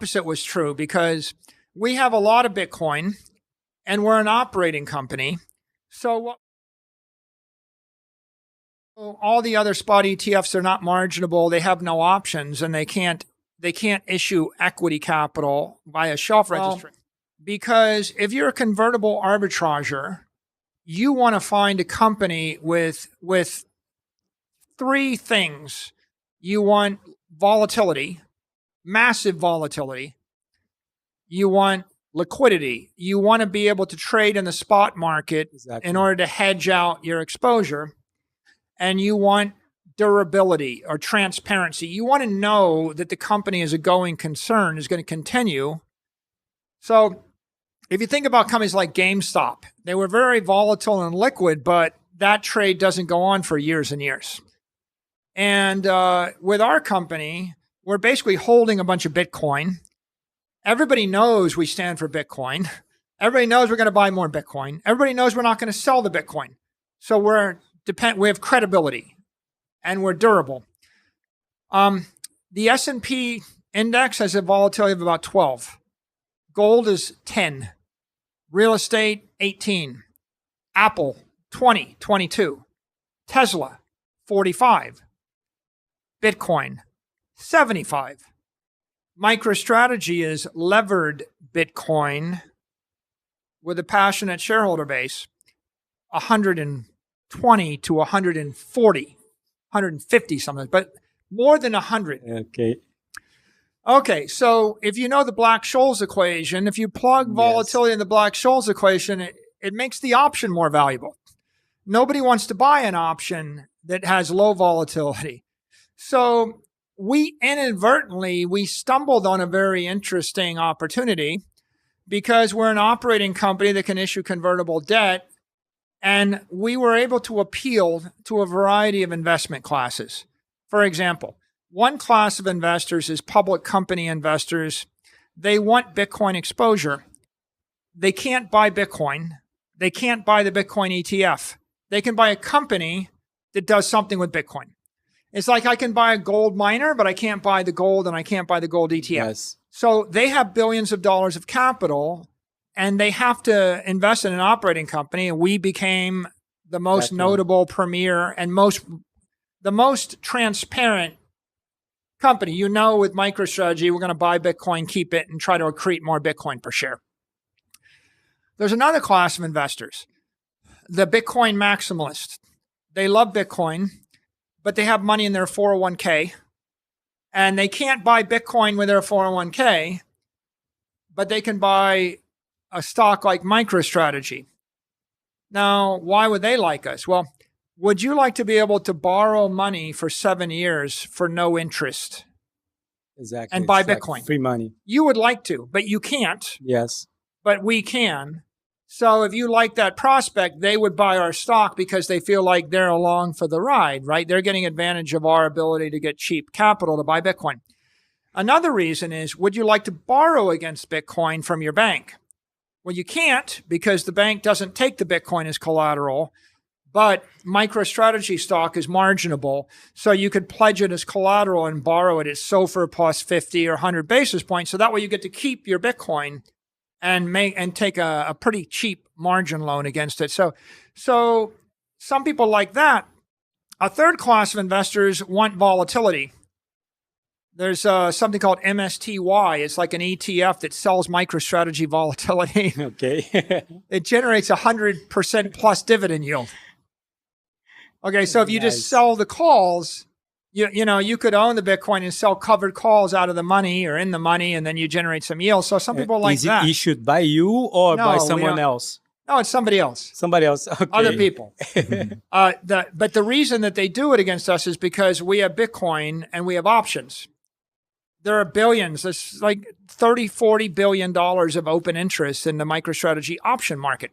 opposite was true because we have a lot of Bitcoin and we're an operating company. So all the other spot ETFs are not marginable. They have no options and they can't issue equity capital via shelf registry. Because if you're a convertible arbitrager, you want to find a company with three things. You want volatility, massive volatility. You want liquidity. You want to be able to trade in the spot market in order to hedge out your exposure. And you want durability or transparency. You want to know that the company as a going concern is going to continue. So if you think about companies like GameStop, they were very volatile and liquid, but that trade doesn't go on for years and years. And with our company, we're basically holding a bunch of Bitcoin. Everybody knows we stand for Bitcoin. Everybody knows we're going to buy more Bitcoin. Everybody knows we're not going to sell the Bitcoin. So we have credibility and we're durable. The S&P index has a volatility of about 12. Gold is 10. Real estate, 18. Apple, 20, 22. Tesla, 45. Bitcoin, 75. MicroStrategy is levered Bitcoin with a passionate shareholder base, 120 to 140, 150 something, but more than 100. Okay, so if you know the Black-Scholes equation, if you plug volatility in the Black-Scholes equation, it makes the option more valuable. Nobody wants to buy an option that has low volatility. So we stumbled on a very interesting opportunity because we're an operating company that can issue convertible debt, and we were able to appeal to a variety of investment classes. For example, one class of investors is public company investors. They want Bitcoin exposure. They can't buy Bitcoin. They can't buy the Bitcoin ETF. They can buy a company that does something with Bitcoin. It's like I can buy a gold miner, but I can't buy the gold and I can't buy the gold ETF. Yes. So they have billions of dollars of capital and they have to invest in an operating company. And we became the most notable, premier, and the most transparent company. You know, with MicroStrategy, we're going to buy Bitcoin, keep it, and try to accrete more Bitcoin per share. There's another class of investors, the Bitcoin maximalists. They love Bitcoin, but they have money in their 401k, and they can't buy Bitcoin with their 401k, but they can buy a stock like MicroStrategy. Now, why would they like us? Well, would you like to be able to borrow money for 7 years for no interest? Exactly. And buy it's Bitcoin? Like free money. You would like to, but you can't. Yes. But we can. So if you like that prospect, they would buy our stock because they feel like they're along for the ride, right? They're getting advantage of our ability to get cheap capital to buy Bitcoin. Another reason is, would you like to borrow against Bitcoin from your bank? Well, you can't because the bank doesn't take the Bitcoin as collateral, but MicroStrategy stock is marginable. So you could pledge it as collateral and borrow it at SOFR plus 50 or 100 basis points. So that way you get to keep your Bitcoin and take a pretty cheap margin loan against it. So some people like that. A third class of investors want volatility. There's something called MSTY. It's like an ETF that sells MicroStrategy volatility. Okay. It generates 100% plus dividend yield. Okay, so if you just sell the calls, you could own the Bitcoin and sell covered calls out of the money or in the money, and then you generate some yield. So some people like that. Is it issued by you or by someone else? No, it's somebody else. Somebody else. Okay. Other people. But the reason that they do it against us is because we have Bitcoin and we have options. There are billions. There's like $30-40 billion of open interest in the MicroStrategy option market.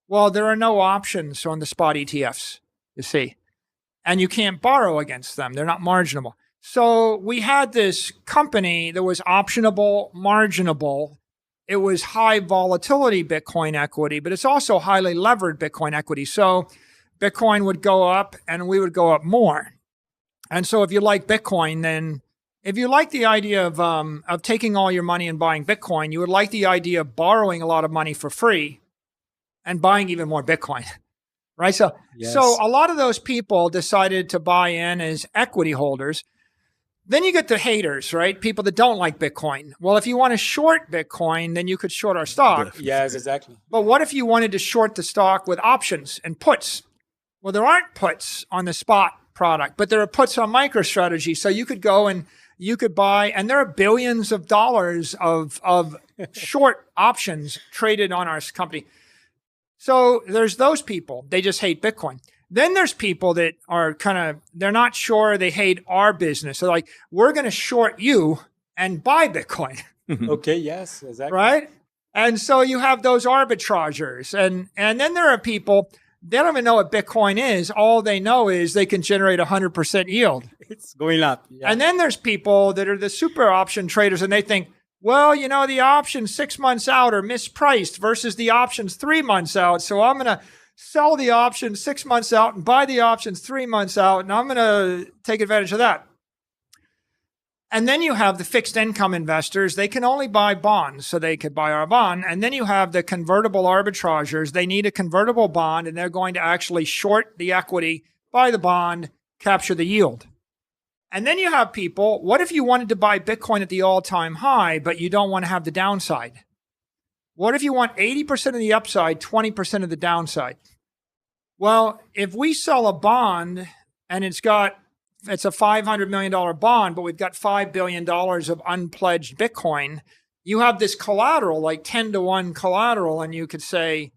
Well, there are no options on the spot ETFs, you see. And you can't borrow against them. They're not marginable. So we had this company that was optionable, marginable. It was high volatility Bitcoin equity, but it's also highly levered Bitcoin equity. So Bitcoin would go up and we would go up more. And so if you like Bitcoin, then if you like the idea of taking all your money and buying Bitcoin, you would like the idea of borrowing a lot of money for free and buying even more Bitcoin, right? So a lot of those people decided to buy in as equity holders. Then you get the haters, right? People that don't like Bitcoin. Well, if you want to short Bitcoin, then you could short our stock. Yes, exactly. But what if you wanted to short the stock with options and puts? Well, there aren't puts on the spot product, but there are puts on MicroStrategy. So you could go and you could buy, and there are billions of dollars of short options traded on our company. So there's those people. They just hate Bitcoin. Then there's people that are they're not sure, they hate our business. So like, we're going to short you and buy Bitcoin. Okay, yes, exactly. Right? And so you have those arbitragers. And then there are people, they don't even know what Bitcoin is. All they know is they can generate 100% yield. It's going up. Yeah. And then there's people that are the super option traders, and they think, well, you know, the options 6 months out are mispriced versus the options 3 months out. So I'm going to sell the options 6 months out and buy the options 3 months out, and I'm going to take advantage of that. And then you have the fixed income investors. They can only buy bonds, so they could buy our bond. And then you have the convertible arbitragers. They need a convertible bond, and they're going to actually short the equity, buy the bond, capture the yield. And then you have people, what if you wanted to buy Bitcoin at the all-time high, but you don't want to have the downside? What if you want 80% of the upside, 20% of the downside? Well, if we sell a bond and it's a $500 million bond, but we've got $5 billion of unpledged Bitcoin, you have this collateral, like 10-to-1 collateral, and you could say,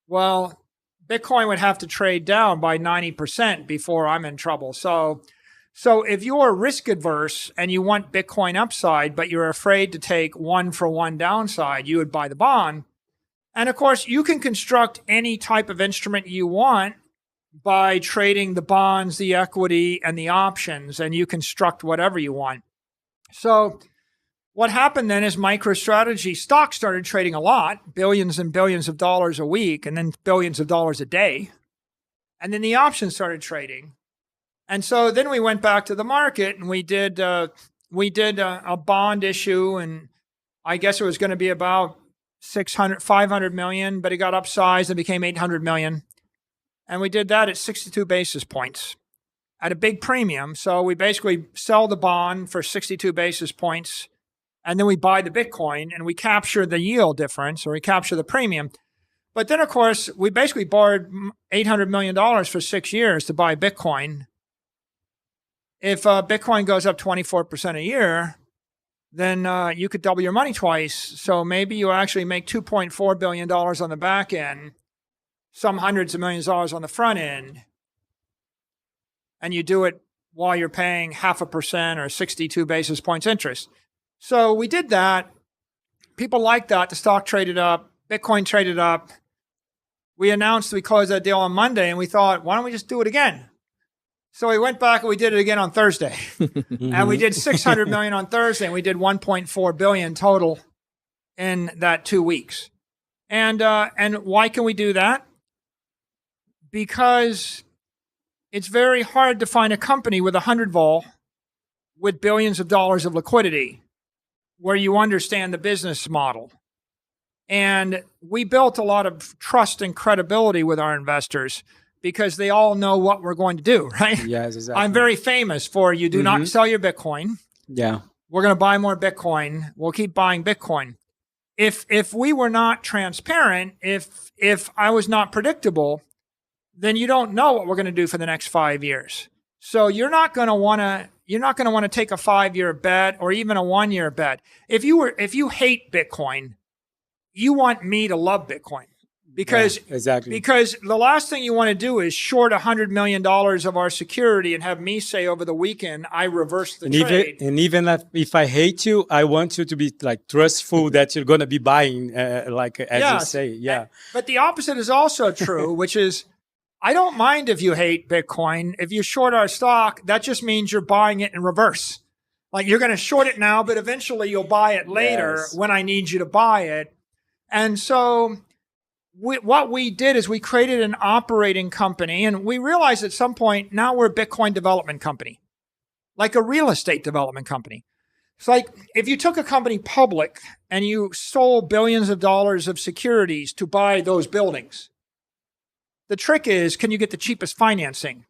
well, Bitcoin would have to trade down by 90% before I'm in trouble. So if you're risk adverse and you want Bitcoin upside, but you're afraid to take 1-for-1 downside, you would buy the bond. And of course, you can construct any type of instrument you want by trading the bonds, the equity, and the options, and you construct whatever you want. So what happened then is MicroStrategy stock started trading a lot, billions and billions of dollars a week, and then billions of dollars a day. And then the options started trading. And so then we went back to the market and we did a bond issue, and I guess it was going to be about 500 million, but it got upsized and became 800 million. And we did that at 62 basis points at a big premium. So we basically sell the bond for 62 basis points, and then we buy the Bitcoin and we capture the yield difference, or we capture the premium. But then, of course, we basically borrowed $800 million for 6 years to buy Bitcoin. If Bitcoin goes up 24% a year, then you could double your money twice. So maybe you actually make $2.4 billion on the back end, some hundreds of millions of dollars on the front end, and you do it while you're paying 0.5% or 62 basis points interest. So we did that. People liked that. The stock traded up. Bitcoin traded up. We announced we closed that deal on Monday, and we thought, why don't we just do it again? So we went back and we did it again on Thursday. And we did 600 million on Thursday, and we did 1.4 billion total in that 2 weeks. And why can we do that? Because it's very hard to find a company with 100 vol with billions of dollars of liquidity where you understand the business model. And we built a lot of trust and credibility with our investors because they all know what we're going to do, right? Yes, exactly. I'm very famous for you do not sell your Bitcoin. Yeah. We're going to buy more Bitcoin. We'll keep buying Bitcoin. If we were not transparent, if I was not predictable, then you don't know what we're going to do for the next 5 years. So you're not going to want to take a 5-year bet or even a 1-year bet. If you hate Bitcoin, you want me to love Bitcoin. Because the last thing you want to do is short $100 million of our security and have me say over the weekend, I reversed the trade. Even if I hate you, I want you to be like trustful that you're going to be buying, as you say. Yeah. But the opposite is also true, which is I don't mind if you hate Bitcoin. If you short our stock, that just means you're buying it in reverse. Like you're going to short it now, but eventually you'll buy it later when I need you to buy it. And so what we did is we created an operating company, and we realized at some point now we're a Bitcoin development company. like a real estate development company. It's like if you took a company public and you sold billions of dollars of securities to buy those buildings. The trick is, can you get the cheapest financing?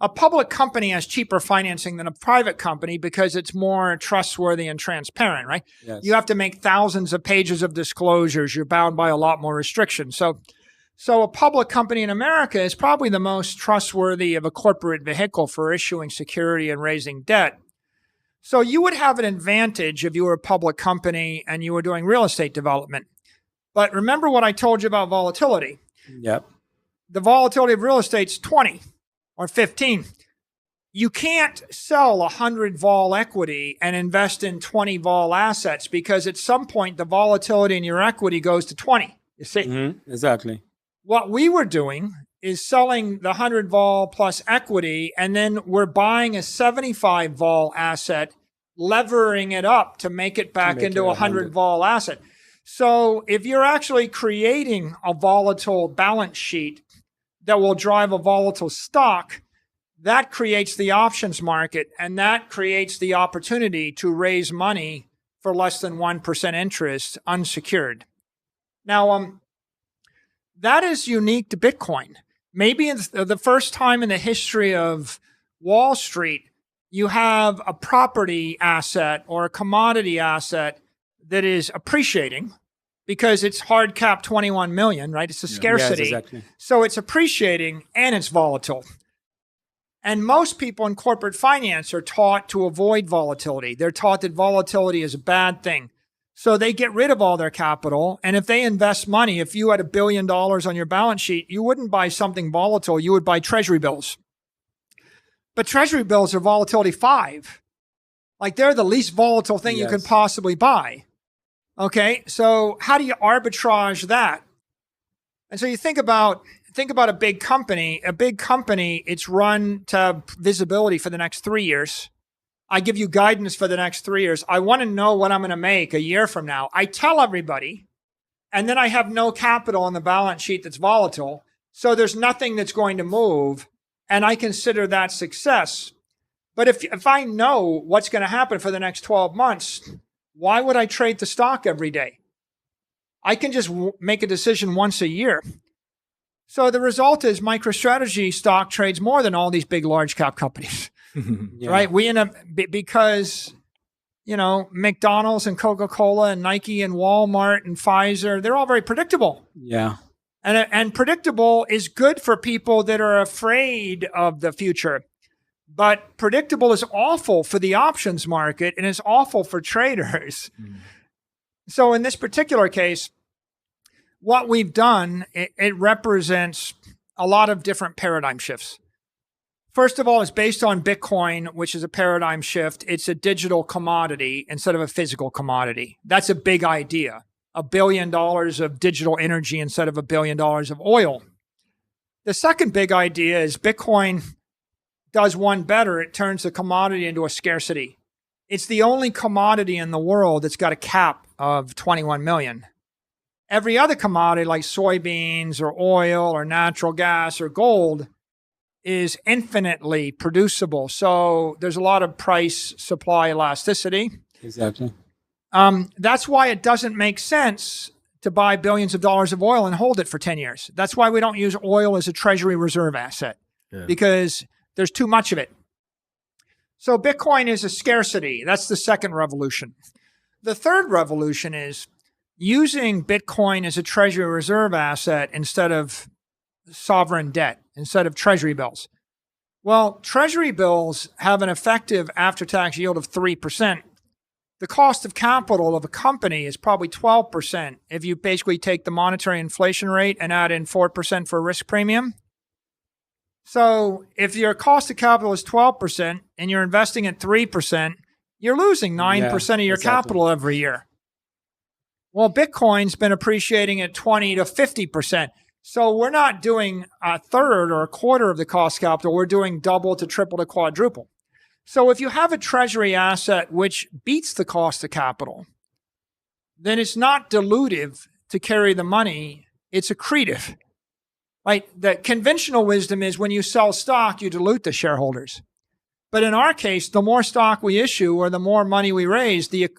A public company has cheaper financing than a private company because it's more trustworthy and transparent, right? Yes. You have to make thousands of pages of disclosures. You're bound by a lot more restrictions. So a public company in America is probably the most trustworthy of a corporate vehicle for issuing security and raising debt. So you would have an advantage if you were a public company and you were doing real estate development. But remember what I told you about volatility. Yep. The volatility of real estate's 20 or 15. You can't sell 100 vol equity and invest in 20 vol assets because at some point the volatility in your equity goes to 20. You see? Exactly. What we were doing is selling the 100 vol plus equity, and then we're buying a 75 vol asset, levering it up to make it back into a 100 vol asset. So if you're actually creating a volatile balance sheet that will drive a volatile stock, that creates the options market, and that creates the opportunity to raise money for less than 1% interest unsecured. Now, that is unique to Bitcoin. Maybe it's the first time in the history of Wall Street, you have a property asset or a commodity asset that is appreciating because it's hard cap 21 million, right? It's a scarcity. Yes, exactly. So it's appreciating and it's volatile. And most people in corporate finance are taught to avoid volatility. They're taught that volatility is a bad thing. So they get rid of all their capital. And if they invest money, if you had $1 billion on your balance sheet, you wouldn't buy something volatile. You would buy treasury bills. But treasury bills are volatility 5. Like they're the least volatile thing you could possibly buy. Okay, so how do you arbitrage that? And so you think about a big company. A big company, it's run to have visibility for the next 3 years. I give you guidance for the next 3 years. I want to know what I'm going to make a year from now. I tell everybody, and then I have no capital on the balance sheet that's volatile. So there's nothing that's going to move, and I consider that success. But if I know what's going to happen for the next 12 months, why would I trade the stock every day? I can just make a decision once a year. So the result is MicroStrategy stock trades more than all these big large cap companies. Right? We end up, because, McDonald's and Coca-Cola and Nike and Walmart and Pfizer, they're all very predictable. Yeah. And predictable is good for people that are afraid of the future. But predictable is awful for the options market and is awful for traders. So in this particular case, what we've done, it represents a lot of different paradigm shifts. First of all, it's based on Bitcoin, which is a paradigm shift. It's a digital commodity instead of a physical commodity. That's a big idea. $1 billion of digital energy instead of $1 billion of oil. The second big idea is Bitcoin does one better. It turns the commodity into a scarcity. It's the only commodity in the world that's got a cap of 21 million. Every other commodity like soybeans or oil or natural gas or gold is infinitely producible. So there's a lot of price supply elasticity. Exactly. That's why it doesn't make sense to buy billions of dollars of oil and hold it for 10 years. That's why we don't use oil as a treasury reserve asset, because there's too much of it. So Bitcoin is a scarcity. That's the second revolution. The third revolution is using Bitcoin as a treasury reserve asset instead of sovereign debt, instead of treasury bills. Well, treasury bills have an effective after-tax yield of 3%. The cost of capital of a company is probably 12% if you basically take the monetary inflation rate and add in 4% for risk premium. So if your cost of capital is 12% and you're investing at 3%, you're losing 9% of your capital every year. Well, Bitcoin's been appreciating at 20 to 50%. So we're not doing a third or a quarter of the cost of capital. We're doing double to triple to quadruple. So if you have a treasury asset which beats the cost of capital, then it's not dilutive to carry the money. It's accretive. Right? The conventional wisdom is when you sell stock, you dilute the shareholders. But in our case, the more stock we issue or the more money we raise, the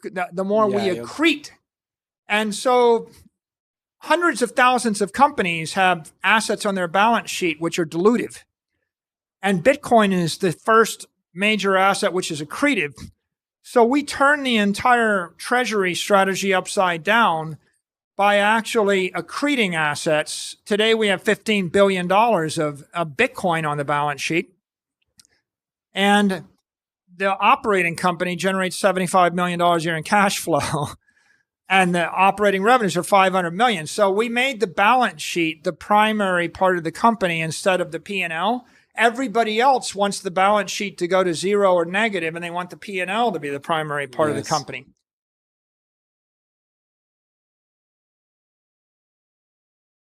more we accrete. And so hundreds of thousands of companies have assets on their balance sheet which are dilutive. And Bitcoin is the first major asset which is accretive. So we turn the entire treasury strategy upside down by actually accreting assets. Today we have $15 billion of Bitcoin on the balance sheet. And the operating company generates $75 million a year in cash flow. And the operating revenues are $500 million. So we made the balance sheet the primary part of the company instead of the P&L. Everybody else wants the balance sheet to go to zero or negative, and they want the P&L to be the primary part of the company.